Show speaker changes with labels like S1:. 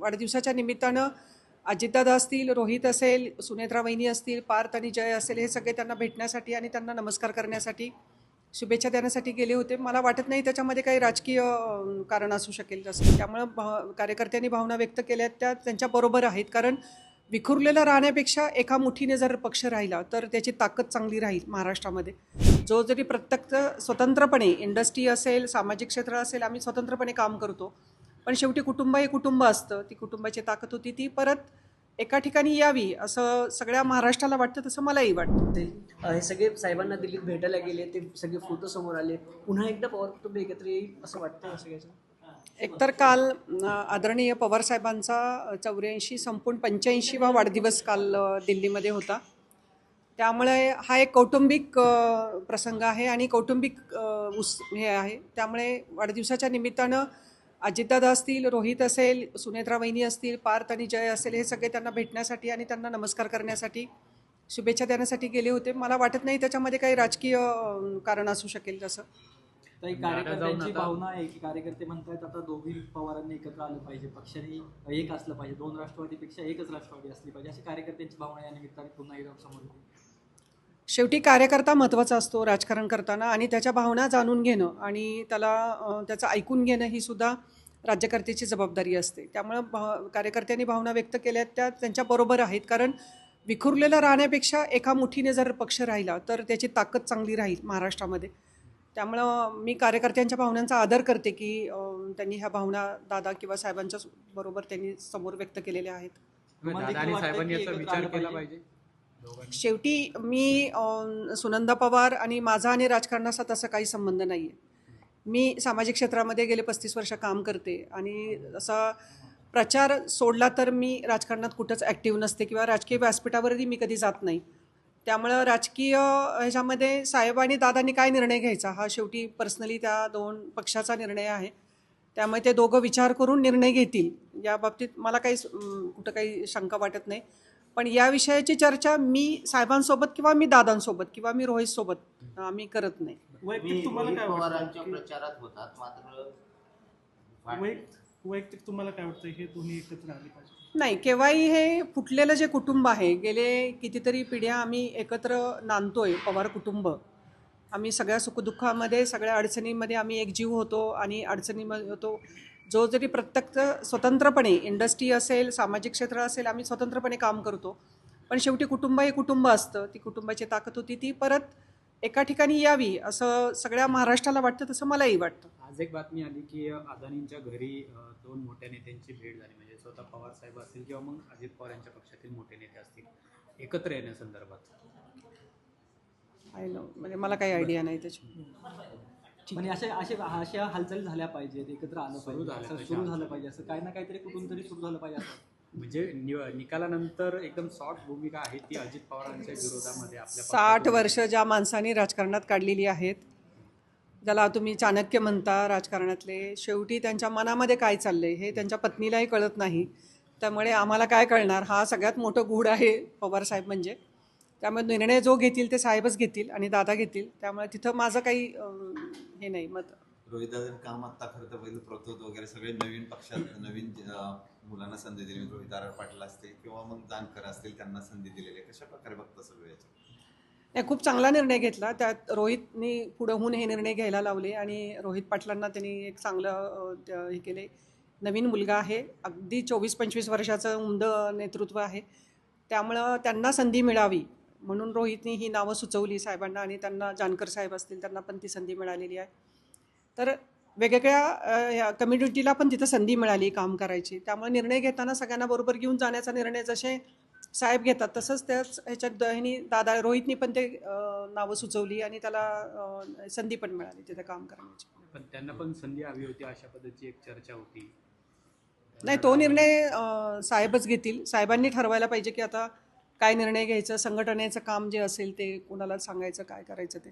S1: वाढदिवसाच्या निमित्तानं अजितदादा असतील, रोहित असेल, सुनेत्रा वहिनी असतील, पार्थ आणि जय असेल, हे सगळे त्यांना भेटण्यासाठी आणि त्यांना नमस्कार करण्यासाठी, शुभेच्छा देण्यासाठी गेले होते. मला वाटत नाही त्याच्यामध्ये काही राजकीय कारण असू शकेल तसं. त्यामुळं कार्यकर्त्यांनी भावना व्यक्त केल्या त्या त्यांच्याबरोबर आहेत. कारण विखुरलेलं राहण्यापेक्षा एका मुठीने जर पक्ष राहिला तर त्याची ताकद चांगली राहील महाराष्ट्रामध्ये. जो जरी प्रत्यक्ष स्वतंत्रपणे इंडस्ट्री असेल, सामाजिक क्षेत्र असेल, आम्ही स्वतंत्रपणे काम करतो, पण शेवटी कुटुंब हे कुटुंब असतं. ती कुटुंबाची ताकद होती, ती परत एका ठिकाणी यावी असं सगळ्या महाराष्ट्राला वाटतं, तसं मलाही वाटतं.
S2: हे सगळे साहेबांना दिल्लीत भेटायला गेले, ते सगळे फोटो समोर आले, पुन्हा एकदा पवार कुटुंब एकत्र येईल असं वाटतं सगळ्याचं.
S1: एकतर काल आदरणीय पवारसाहेबांचा 84 संपूर्ण 85वा वाढदिवस काल दिल्लीमध्ये होता. त्यामुळे हा एक कौटुंबिक प्रसंग आहे आणि कौटुंबिक हे आहे. त्यामुळे वाढदिवसाच्या निमित्तानं अजितदादा असतील, रोहित असेल, सुनेत्रा वहिनी असतील, पार्थ आणि जय असेल, हे सगळे त्यांना भेटण्यासाठी आणि त्यांना नमस्कार करण्यासाठी, शुभेच्छा देण्यासाठी गेले होते. मला वाटत नाही त्याच्यामध्ये काही राजकीय कारण असू शकेल तसं.
S3: काही कार्यकर्त्यांची भावना आहे की कार्यकर्ते म्हणतात आता दोघी पवारांनी एकत्र आलं पाहिजे, पक्षाने एक असलं पाहिजे, दोन राष्ट्रवादीपेक्षा एकच राष्ट्रवादी असली पाहिजे, अशी कार्यकर्त्यांची भावना या निमित्ताने पुन्हा एकदा समोर येते.
S1: शेवटी कार्यकर्ता महत्त्वाचा असतो राजकारण करताना, आणि त्याच्या भावना जाणून घेणं आणि त्याचं ऐकून घेणं ही सुद्धा राज्यकर्त्याची जबाबदारी असते. त्यामुळं कार्यकर्त्यांनी भावना व्यक्त केल्या त्या त्यांच्याबरोबर आहेत. कारण विखुरलेलं राहण्यापेक्षा एका मुठीने जर पक्ष राहिला तर त्याची ताकद चांगली राहील महाराष्ट्रामध्ये. त्यामुळं मी कार्यकर्त्यांच्या भावनांचा आदर करते की त्यांनी ह्या भावना दादा किंवा साहेबांच्या बरोबर त्यांनी समोर व्यक्त केलेल्या आहेत. शेवटी मी सुनंदा पवार आणि माझा आणि राजकारणाचा तसा काही संबंध नाही आहे. मी सामाजिक क्षेत्रामध्ये गेले 35 वर्ष काम करते आणि असा प्रचार सोडला तर मी राजकारणात कुठंच ॲक्टिव्ह नसते किंवा राजकीय व्यासपीठावरही मी कधी जात नाही. त्यामुळं राजकीय ह्याच्यामध्ये साहेब आणि दादांनी काय निर्णय घ्यायचा हा शेवटी पर्सनली त्या दोन पक्षाचा निर्णय आहे. त्यामुळे ते दोघं विचार करून निर्णय घेतील या बाबतीत मला कुठं काही शंका वाटत नाही. पण या विषयाची चर्चा मी साहेबांसोबत किंवा मी दादांसोबत किंवा मी रोहितसोबत आम्ही करत नाही.
S4: वैयक्तिक तुम्हाला काय वाटतं प्रचारात होतात मात्र वैयक्तिक तुम्हाला काय वाटतं हे दोन्ही एकत्र आले पाहिजे?
S1: नाही, केव्हाही हे फुटलेलं जे कुटुंब आहे, गेले कितीतरी पिढ्या आम्ही एकत्र नांदतोय. पवार कुटुंब आम्ही सगळ्या सुखदुःखामध्ये, सगळ्या अडचणींमध्ये आम्ही एकजीव होतो आणि अडचणीमध्ये होतो. जो जरी प्रत्यक्ष स्वतंत्रपणे इंडस्ट्री असेल, सामाजिक क्षेत्र असेल, आम्ही स्वतंत्रपणे काम करतो, पण शेवटी कुटुंब हे कुटुंब असतं. ती कुटुंबाची ताकद होती, ती परत एका ठिकाणी यावी असं सगळ्या महाराष्ट्राला वाटतं, तसं मलाही वाटतं.
S5: आज एक बातमी आली की अदानींच्या घरी दोन मोठ्या नेत्यांची भेट झाली, म्हणजे स्वतः पवार साहेब असतील किंवा मग अजित पवार यांच्या पक्षातील मोठे नेते असतील, एकत्र येण्यासंदर्भात.
S1: म्हणजे मला काही आयडिया नाही त्याची.
S3: म्हणजे अशा हालचाली झाल्या पाहिजेत, एकत्र आलं पाहिजे, सुरू झालं पाहिजे, असं काही ना काहीतरी कुठून तरी सुरू झालं पाहिजे असं.
S5: म्हणजे निकालानंतर एकदम सॉफ्ट भूमिका आहे ती अजित पवारांच्या विरोधामध्ये. आपल्या
S1: 60 वर्ष ज्या माणसांनी राजकारणात काढलेली आहेत, ज्याला तुम्ही चाणक्य म्हणता राजकारणातले, शेवटी त्यांच्या मनामध्ये काय चाललंय हे त्यांच्या पत्नीलाही कळत नाही. त्यामुळे आम्हाला काय कळणार, हा सगळ्यात मोठं गूढ आहे पवारसाहेब म्हणजे. त्यामुळे निर्णय जो घेतील ते साहेबच घेतील आणि दादा घेतील. त्यामुळे तिथं माझं काही हे नाही मत.
S6: रोहितदादांनी काम आत्ता खरं तर पहिलं प्रतोद वगैरे सगळे नवीन पक्षात नवीन मुलांना संधी दिली. रोहित आर पाटील असतील किंवा मग जानकर असतील, त्यांना संधी दिलेली आहे. कशा प्रकारे बघता सगळं याच्यात?
S1: नाही, खूप चांगला निर्णय घेतला. त्यात रोहितनी पुढं होऊन हे निर्णय घ्यायला लावले आणि रोहित पाटलांना त्यांनी एक चांगलं हे केले. नवीन मुलगा आहे, अगदी 24-25 वर्षाचं उमद नेतृत्व आहे. त्यामुळं त्यांना संधी मिळावी म्हणून रोहितनी ही नावं सुचवली साहेबांना आणि त्यांना जानकर साहेब असतील त्यांना पण ती संधी मिळालेली आहे. तर वेगवेगळ्या कम्युनिटीला पण तिथं संधी मिळाली काम करायची. त्यामुळे निर्णय घेताना सगळ्यांना बरोबर घेऊन जाण्याचा निर्णय जसे साहेब घेतात तसंच त्याच ह्याच्यात दादा रोहितनी पण ते नावं सुचवली आणि त्याला संधी पण मिळाली तिथे काम करण्याची.
S5: पण त्यांना पण संधी हवी होती अशा पद्धतीची एक चर्चा होती.
S1: नाही, तो निर्णय साहेबच घेतील. साहेबांनी ठरवायला पाहिजे की आता काय निर्णय घ्यायचं, संघटनेचं काम जे असेल ते कोणाला सांगायचं, काय करायचं ते.